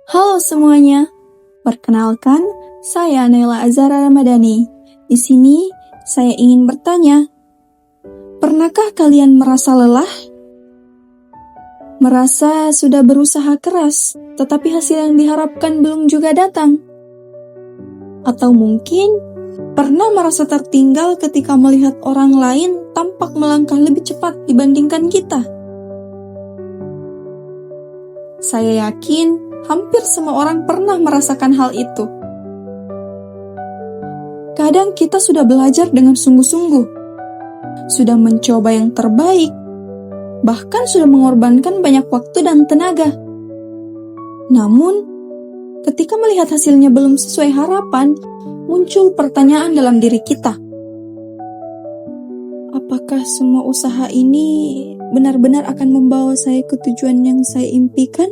Halo semuanya, perkenalkan, saya Naila Azhara Ramadhani. Di sini, saya ingin bertanya, pernahkah kalian merasa lelah? Merasa sudah berusaha keras, tetapi hasil yang diharapkan belum juga datang? Atau mungkin, pernah merasa tertinggal ketika melihat orang lain tampak melangkah lebih cepat dibandingkan kita? Saya yakin hampir semua orang pernah merasakan hal itu. Kadang kita sudah belajar dengan sungguh-sungguh, sudah mencoba yang terbaik, bahkan sudah mengorbankan banyak waktu dan tenaga. Namun, ketika melihat hasilnya belum sesuai harapan, muncul pertanyaan dalam diri kita. Apakah semua usaha ini benar-benar akan membawa saya ke tujuan yang saya impikan?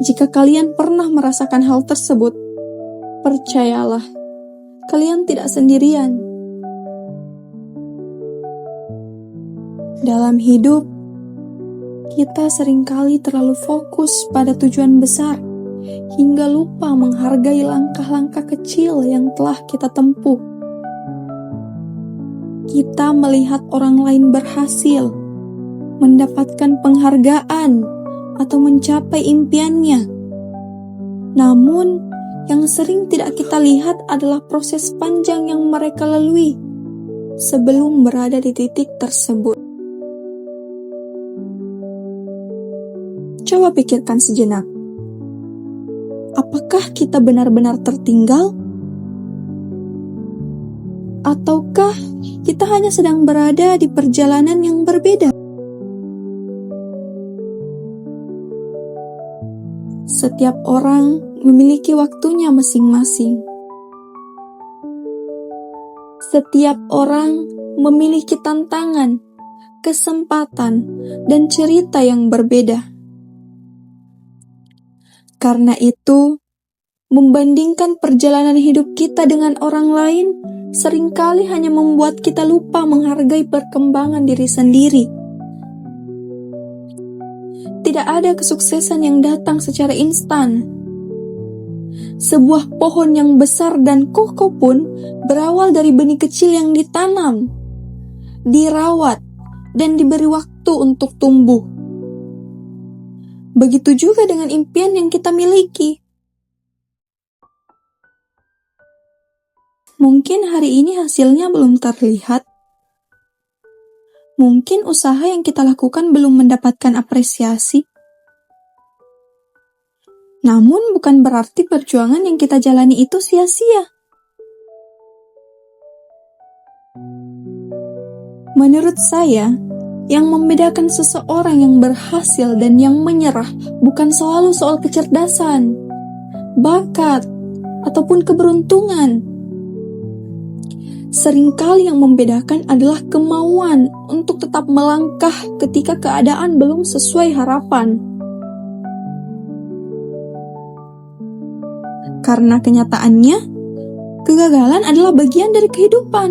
Jika kalian pernah merasakan hal tersebut, percayalah, kalian tidak sendirian. Dalam hidup, kita seringkali terlalu fokus pada tujuan besar, hingga lupa menghargai langkah-langkah kecil yang telah kita tempuh. Kita melihat orang lain berhasil, mendapatkan penghargaan, atau mencapai impiannya. Namun, yang sering tidak kita lihat adalah proses panjang yang mereka lalui sebelum berada di titik tersebut. Coba pikirkan sejenak. Apakah kita benar-benar tertinggal? Ataukah kita hanya sedang berada di perjalanan yang berbeda? Setiap orang memiliki waktunya masing-masing. Setiap orang memiliki tantangan, kesempatan, dan cerita yang berbeda. Karena itu, membandingkan perjalanan hidup kita dengan orang lain seringkali hanya membuat kita lupa menghargai perkembangan diri sendiri. Tidak ada kesuksesan yang datang secara instan. Sebuah pohon yang besar dan kokoh pun berawal dari benih kecil yang ditanam, dirawat, dan diberi waktu untuk tumbuh. Begitu juga dengan impian yang kita miliki. Mungkin hari ini hasilnya belum terlihat. Mungkin usaha yang kita lakukan belum mendapatkan apresiasi. Namun bukan berarti perjuangan yang kita jalani itu sia-sia. Menurut saya, yang membedakan seseorang yang berhasil dan yang menyerah bukan selalu soal kecerdasan, bakat, ataupun keberuntungan. Seringkali yang membedakan adalah kemauan untuk tetap melangkah ketika keadaan belum sesuai harapan. Karena kenyataannya, kegagalan adalah bagian dari kehidupan.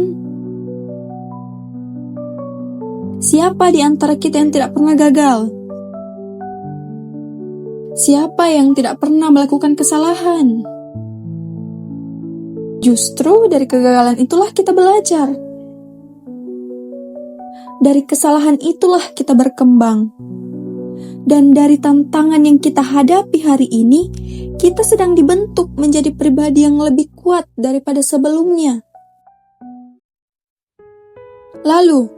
Siapa di antara kita yang tidak pernah gagal? Siapa yang tidak pernah melakukan kesalahan? Justru dari kegagalan itulah kita belajar. Dari kesalahan itulah kita berkembang. Dan dari tantangan yang kita hadapi hari ini, kita sedang dibentuk menjadi pribadi yang lebih kuat daripada sebelumnya. Lalu,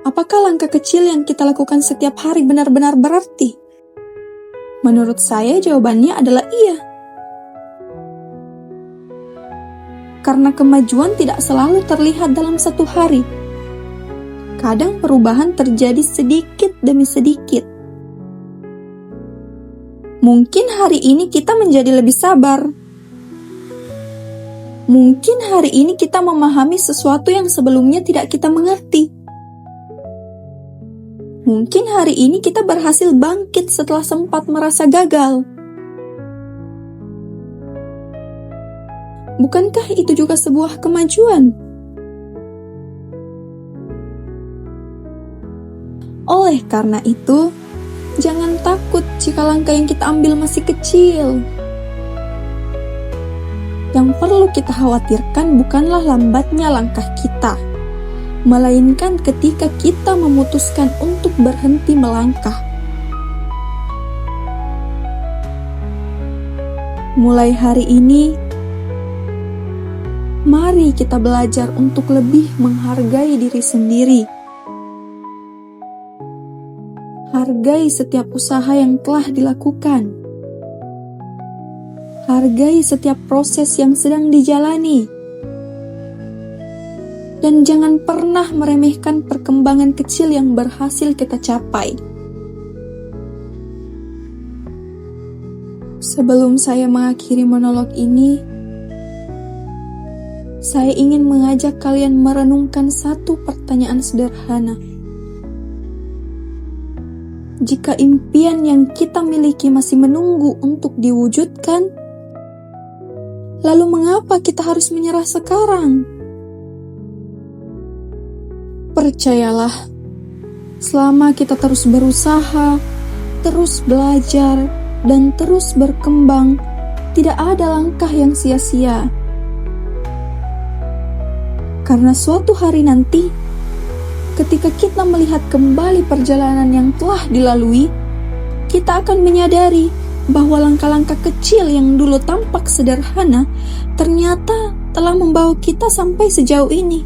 apakah langkah kecil yang kita lakukan setiap hari benar-benar berarti? Menurut saya jawabannya adalah iya. Karena kemajuan tidak selalu terlihat dalam satu hari. Kadang perubahan terjadi sedikit demi sedikit. Mungkin hari ini kita menjadi lebih sabar. Mungkin hari ini kita memahami sesuatu yang sebelumnya tidak kita mengerti. Mungkin hari ini kita berhasil bangkit setelah sempat merasa gagal. Bukankah itu juga sebuah kemajuan? Oleh karena itu, Jangan takut jika langkah yang kita ambil masih kecil. Yang perlu kita khawatirkan bukanlah lambatnya langkah kita, melainkan ketika kita memutuskan untuk berhenti melangkah. Mulai hari ini, mari kita belajar untuk lebih menghargai diri sendiri. Hargai setiap usaha yang telah dilakukan. Hargai setiap proses yang sedang dijalani. Dan jangan pernah meremehkan perkembangan kecil yang berhasil kita capai. Sebelum saya mengakhiri monolog ini, saya ingin mengajak kalian merenungkan satu pertanyaan sederhana. Jika impian yang kita miliki masih menunggu untuk diwujudkan, lalu mengapa kita harus menyerah sekarang? Percayalah, selama kita terus berusaha, terus belajar, dan terus berkembang, tidak ada langkah yang sia-sia. Karena suatu hari nanti, ketika kita melihat kembali perjalanan yang telah dilalui, kita akan menyadari bahwa langkah-langkah kecil yang dulu tampak sederhana ternyata telah membawa kita sampai sejauh ini.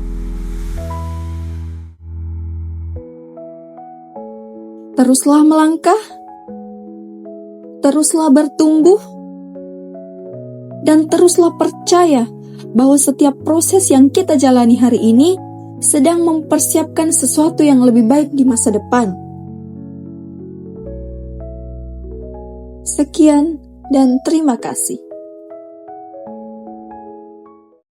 Teruslah melangkah, teruslah bertumbuh, dan teruslah percaya bahwa setiap proses yang kita jalani hari ini sedang mempersiapkan sesuatu yang lebih baik di masa depan. Sekian dan terima kasih.